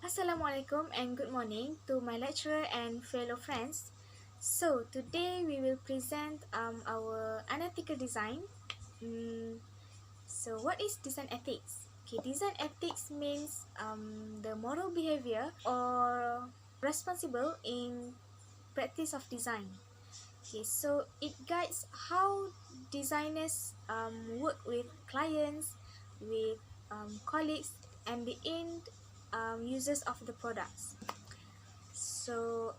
Assalamualaikum and good morning to my lecturer and fellow friends. So today we will present our unethical design. So what is design ethics? Okay, design ethics means the moral behavior or responsible in practice of design. Okay, so it guides how designers work with clients, with colleagues, and the end users of the products. So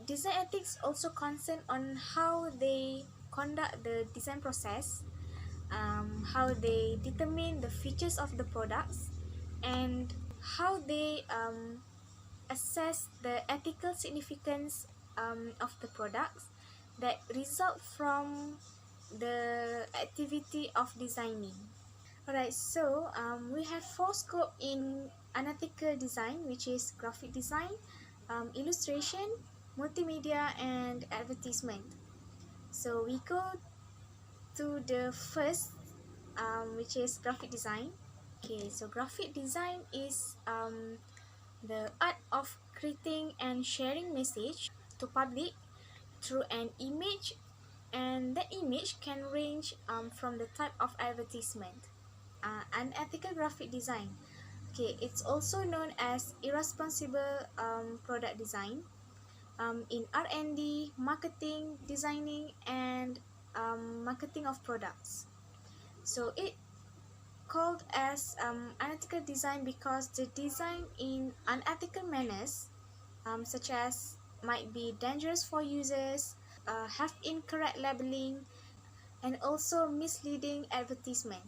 design ethics also concern on how they conduct the design process, how they determine the features of the products, and how they assess the ethical significance of the products that result from the activity of designing. Alright, so we have four scope in unethical design, which is graphic design, illustration, multimedia, and advertisement. So we go to the first, which is graphic design. Okay, so graphic design is the art of creating and sharing message to public through an image, and that image can range from the type of advertisement. Unethical graphic design. Okay, it's also known as irresponsible product design. In R&D, marketing, designing, and marketing of products. So it called as unethical design because the design in unethical manners, such as might be dangerous for users, have incorrect labeling, and also misleading advertisement.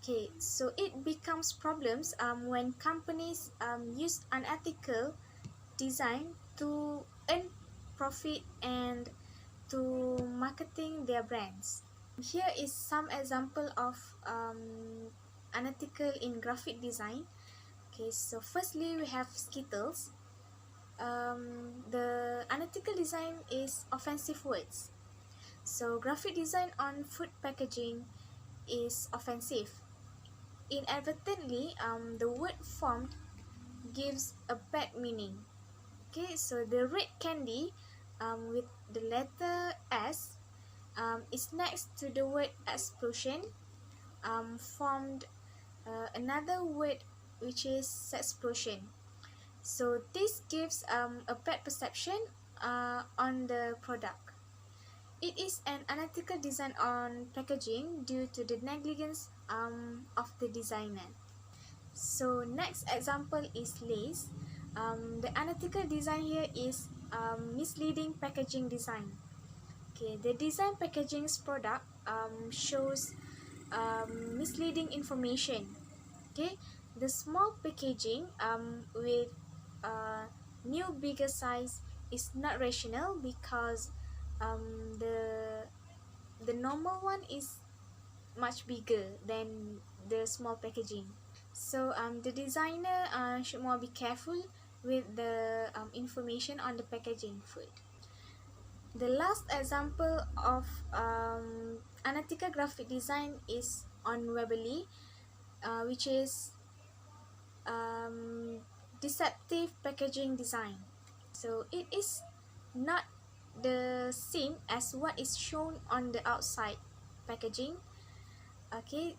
Okay, so it becomes problems when companies use unethical design to earn profit and to marketing their brands. Here is some example of unethical in graphic design. Okay, so firstly we have Skittles. The unethical design is offensive words. So graphic design on food packaging is offensive. Inadvertently, the word formed gives a bad meaning. Okay, so the red candy with the letter S is next to the word explosion, formed another word which is explosion. So this gives a bad perception on the product. It is an unethical design on packaging due to the negligence of the designer. So next example is lace. The unethical design here is misleading packaging design. Okay, the design packaging's product shows misleading information. Okay, the small packaging with new bigger size is not rational because the normal one is much bigger than the small packaging. So the designer should more be careful with the information on the packaging food. The last example of unethical graphic design is on Weebly, which is deceptive packaging design. So it is not the same as what is shown on the outside packaging. Okay,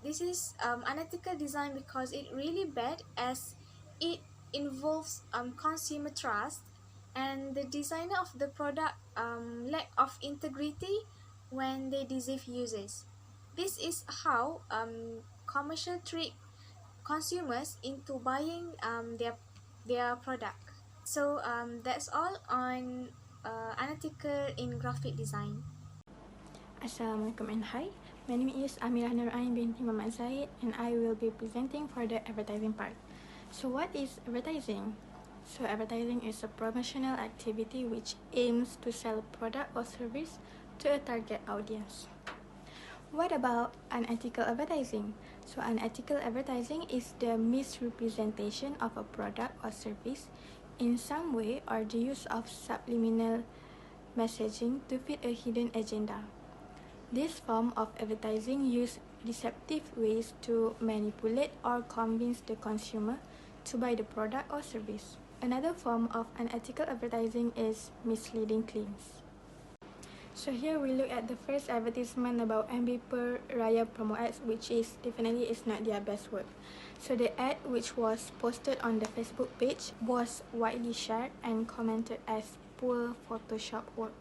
this is unethical design because it really bad as it involves consumer trust, and the designer of the product lack of integrity when they deceive users. This is how commercial trick consumers into buying their product. So that's all on unethical in graphic design. Assalamualaikum and hi. My name is Amirah Nurain binti Muhammad Zaid and I will be presenting for the advertising part. So what is advertising? So advertising is a promotional activity which aims to sell a product or service to a target audience. What about unethical advertising? So unethical advertising is the misrepresentation of a product or service in some way or the use of subliminal messaging to fit a hidden agenda. This form of advertising uses deceptive ways to manipulate or convince the consumer to buy the product or service. Another form of unethical advertising is misleading claims. So here we look at the first advertisement about MB Per Raya promo ads, which is definitely is not their best work. So the ad, which was posted on the Facebook page, was widely shared and commented as poor Photoshop work.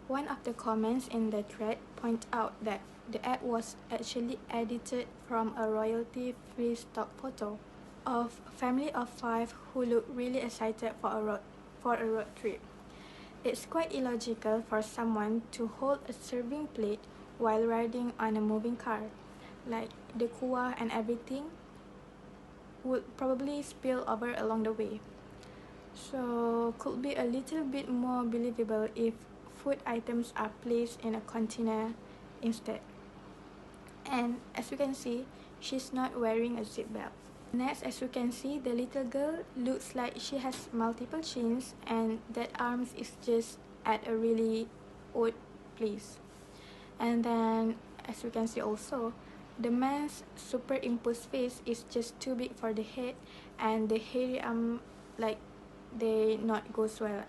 One of the comments in the thread point out that the ad was actually edited from a royalty-free stock photo of a family of 5 who look really excited for a road trip. It's quite illogical for someone to hold a serving plate while riding on a moving car. Like the kuah and everything would probably spill over along the way. So could be a little bit more believable if food items are placed in a container instead. And as you can see, she's not wearing a seatbelt. Next, as you can see, the little girl looks like she has multiple chins and that arms is just at a really odd place. And then, as you can see also, the man's superimposed face is just too big for the head and the hairy arm like they not goes well.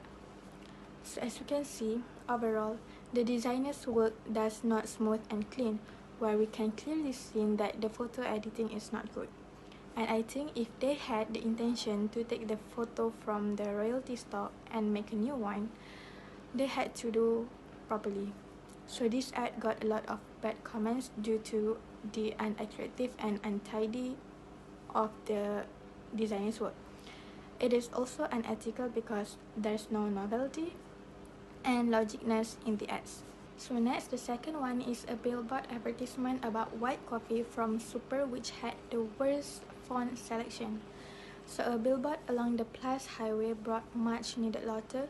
So as you can see, overall, the designer's work does not smooth and clean, where we can clearly see that the photo editing is not good. And I think if they had the intention to take the photo from the royalty stock and make a new one, they had to do properly. So this ad got a lot of bad comments due to the unattractive and untidy of the designer's work. It is also unethical because there's no novelty and logicness in the ads. So next, the second one is a billboard advertisement about white coffee from Super, which had the worst font selection. So a billboard along the Plus Highway brought much needed laughter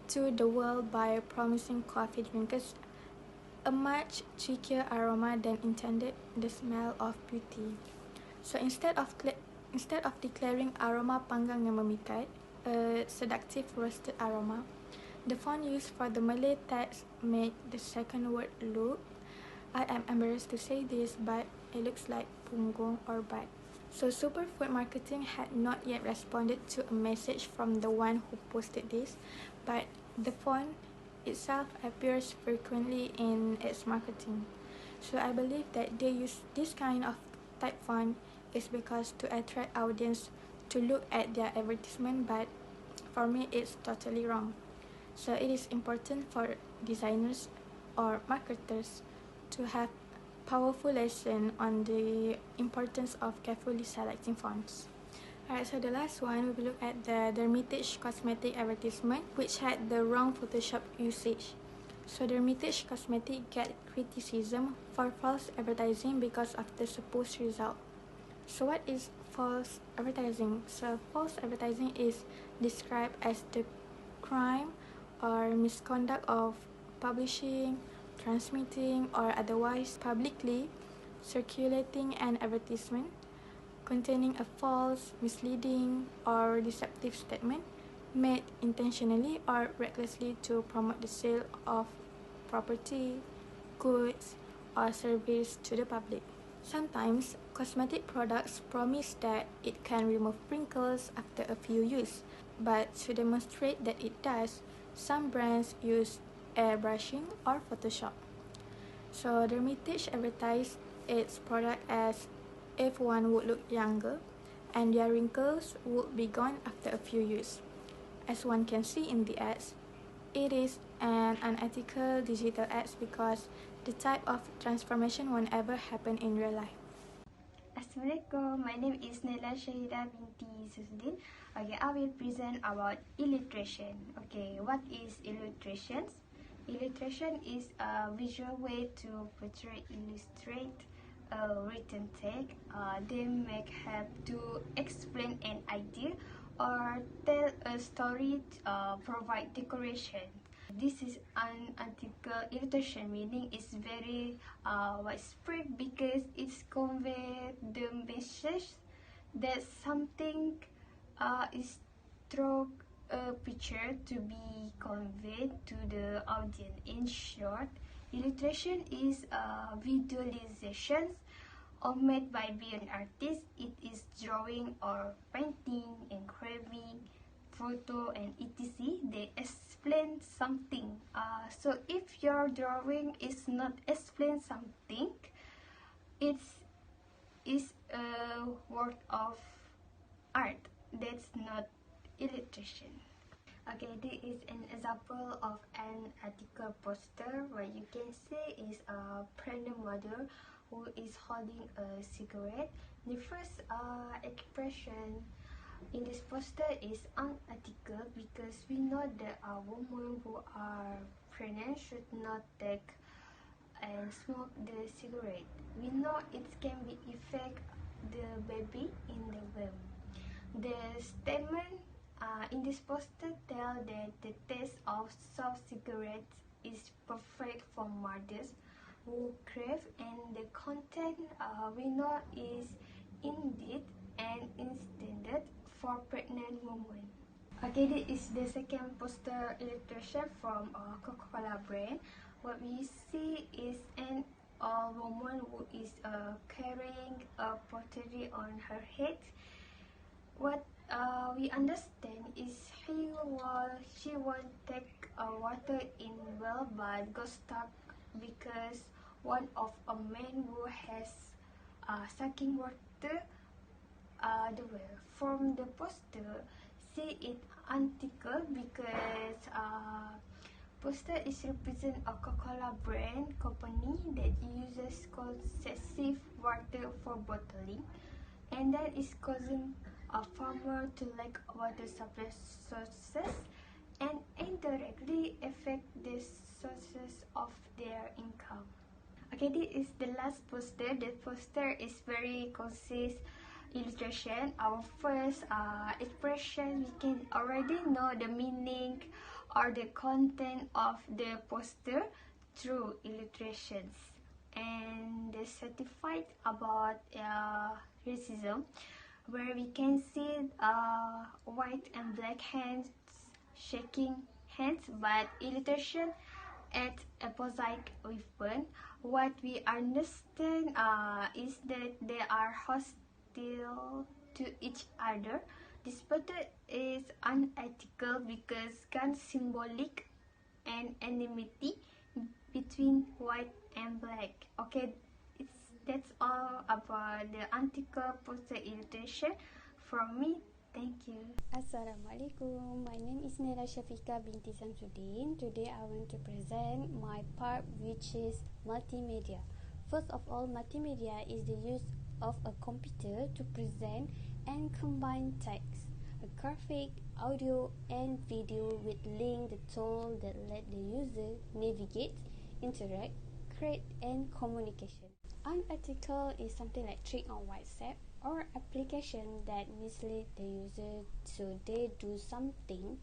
to the world by promising coffee drinkers a much cheekier aroma than intended, the smell of beauty. So instead of declaring aroma panggang yang memikat, a seductive roasted aroma, the font used for the Malay text made the second word look, I am embarrassed to say this, but it looks like punggung or butt. So Superfood Marketing had not yet responded to a message from the one who posted this, but the font itself appears frequently in its marketing. So I believe that they use this kind of type font is because to attract audience to look at their advertisement, but for me it's totally wrong. So it is important for designers or marketers to have powerful lesson on the importance of carefully selecting fonts. Alright, so the last one, we will look at the Dermitage Cosmetic advertisement, which had the wrong Photoshop usage. So Dermitage Cosmetic get criticism for false advertising because of the supposed result. So what is false advertising? So false advertising is described as the crime or misconduct of publishing, transmitting, or otherwise publicly circulating an advertisement containing a false, misleading, or deceptive statement made intentionally or recklessly to promote the sale of property, goods, or service to the public. Sometimes, cosmetic products promise that it can remove wrinkles after a few uses, but to demonstrate that it does, some brands use airbrushing or Photoshop. So Dermitage advertised its product as if one would look younger and their wrinkles would be gone after a few uses. As one can see in the ads, it is an unethical digital ads because the type of transformation won't ever happen in real life. Assalamualaikum, my name is Naila Shahida binti Susdin. Okay, I will present about illustration. Okay, what is illustration? Illustration is a visual way to portray, illustrate a written text. They may help to explain an idea or tell a story, provide decoration. This is an unethical illustration, meaning it's very widespread because it's convey the message that something is through a picture to be conveyed to the audience. In short, illustration is visualizations made by an artist. It is drawing or painting, engraving, photo, and etc. They explain something. So if your drawing is not explain something, it's is a work of art. That's not illustration. Okay, this is an example of an article poster where you can see is a pregnant mother who is holding a cigarette. The first expression in this poster is unethical because we know that women who are pregnant should not take and smoke the cigarette. We know it can be affect the baby in the womb. The statement in this poster tell that the taste of soft cigarettes is perfect for mothers who crave, and the content we know is indeed and intended for pregnant women. Okay, this is the second poster illustration from Coca-Cola brand. What we see is an old woman who is carrying a pottery on her head. What we understand is she will take water in well but got stuck because one of a man who has sucking water the well. From the poster, see it unethical because poster is represent a Coca-Cola brand company that uses excessive water for bottling, and that is causing a farmer to lack water supply sources and indirectly affect the sources of their income. Okay, this is the last poster. The poster is very concise illustration. Our first expression, we can already know the meaning or the content of the poster through illustrations. And the certified about racism, where we can see white and black hands shaking hands, but illustration at opposite weapon. What we understand is that they are hostile to each other. This photo is unethical because gun symbolic and enmity between white and black. Okay, that's all about the unethical poster illustration from me. Thank you. Assalamualaikum. My name is Nela Shafika binti Samsudin. Today I want to present my part, which is multimedia. First of all, multimedia is the use of a computer to present and combine text, a graphic, audio and video with link, the tool that let the user navigate, interact, create and communication. Unethical is something like trick on WhatsApp or application that mislead the user so they do something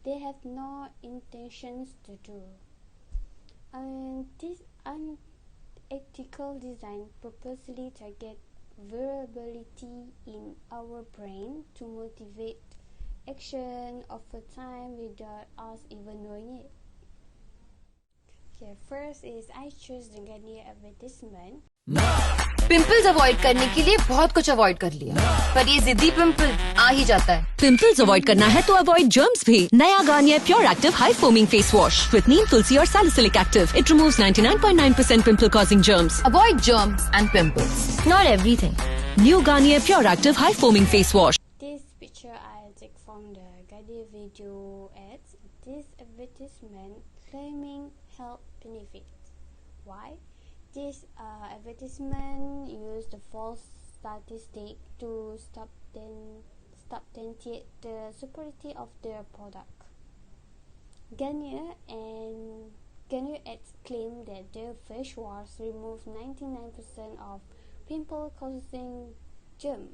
they have no intentions to do. And this unethical design purposely target variability in our brain to motivate action over time without us even knowing it. Okay, first is I choose the Ghani advertisement. Pimples avoid करने के लिए बहुत कुछ avoid कर लिया, पर ये जिद्दी पिंपल आ ही जाता है। पिंपल्स अवॉइड करना है तो अवॉइड जर्म्स भी। नया Garnier pure active high foaming face wash with नीम, तुलसी और salicylic active. It removes 99.9% pimple causing germs. Avoid germs and pimples, not everything. New Garnier pure active high foaming face wash. This picture I take from the Ghani video ads. This advertisement claiming health benefits. Why? This advertisement used the false statistic to substantiate the superiority of their product. Garnier ads claim that their face wash removes 99% of pimple-causing germ.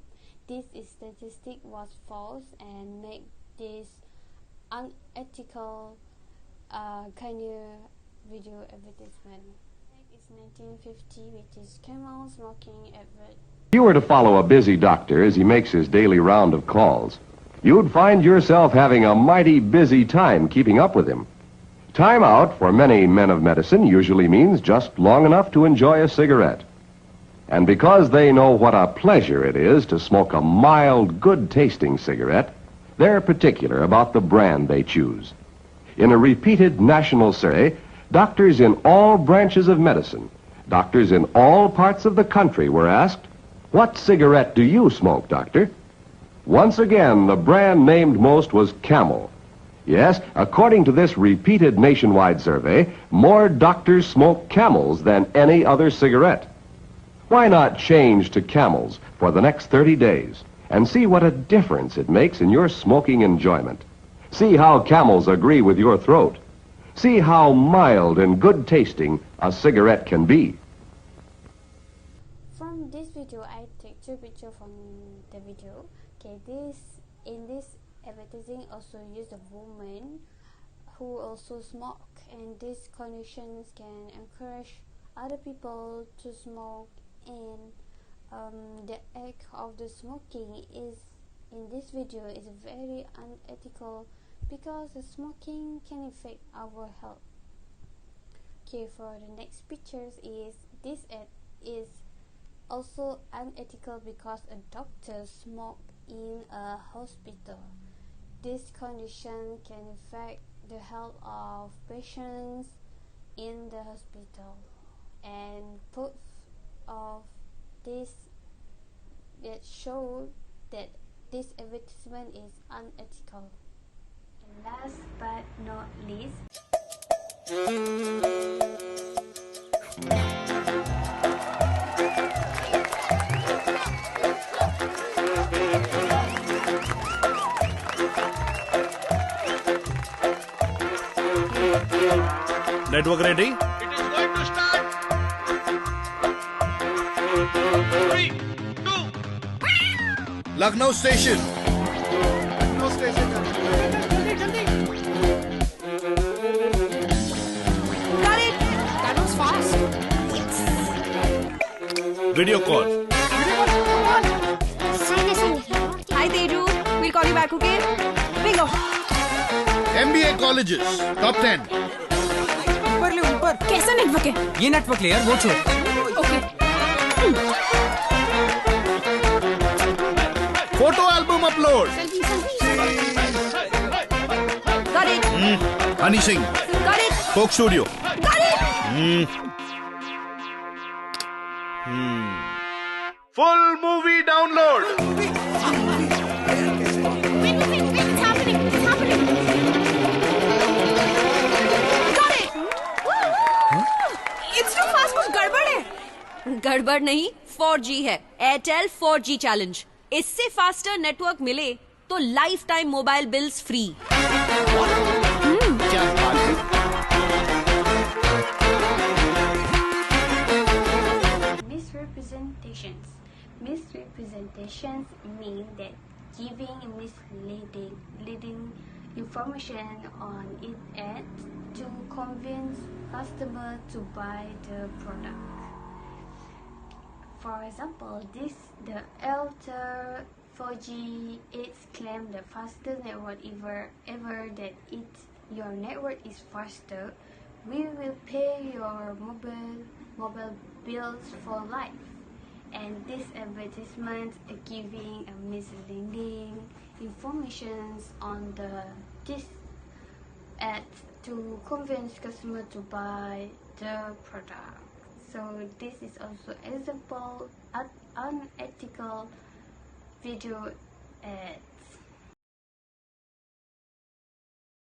This statistic was false and made this unethical Garnier video advertisement. It's 1950, which is camel smoking advert. If you were to follow a busy doctor as he makes his daily round of calls, you'd find yourself having a mighty busy time keeping up with him. Time out for many men of medicine usually means just long enough to enjoy a cigarette. And because they know what a pleasure it is to smoke a mild, good-tasting cigarette, they're particular about the brand they choose. In a repeated national survey, doctors in all branches of medicine, doctors in all parts of the country were asked, "What cigarette do you smoke, doctor?" Once again, the brand named most was Camel. Yes, according to this repeated nationwide survey, more doctors smoke Camels than any other cigarette. Why not change to Camels for the next 30 days and see what a difference it makes in your smoking enjoyment? See how Camels agree with your throat. See how mild and good tasting a cigarette can be. From this video, I take two pictures from the video. Okay, in this advertising also use a woman who also smoke, and these conditions can encourage other people to smoke, and the act of the smoking is in this video is very unethical because the smoking can affect our health. Okay, for the next pictures is this ad is also unethical because a doctor smoked in a hospital. This condition can affect the health of patients in the hospital, and proof of this that show that this advertisement is unethical. And last but not least, Network ready? It is going to start. 3, 2. Lucknow station. No station. Got it! That was fast. Video call. Hi, Teju. We'll call you back, okay? Bingo. MBA colleges. Top 10. ऊपर ले ऊपर. कैसा network है? ये network ले यार, वो छोड़. Okay. Photo album upload. Got it. Honey Singh. Got it. Coke Studio. Got it. Full movie download. Wait, it's happening. It's happening. Got it. It's too fast. कुछ गड़बड़ है. गड़बड़ नहीं, 4G है. Airtel 4G challenge. इससे faster network मिले तो life time mobile bills free. क्या बात है. misrepresentations. Misrepresentations mean that giving misleading information on it ads to convince customer to buy the product. For example, the Alter 4G it's claimed the fastest network ever that your network is faster. We will pay your mobile bills for life. And this advertisement giving a misleading informations on this ad to convince customer to buy the product. So this is also example unethical video ad.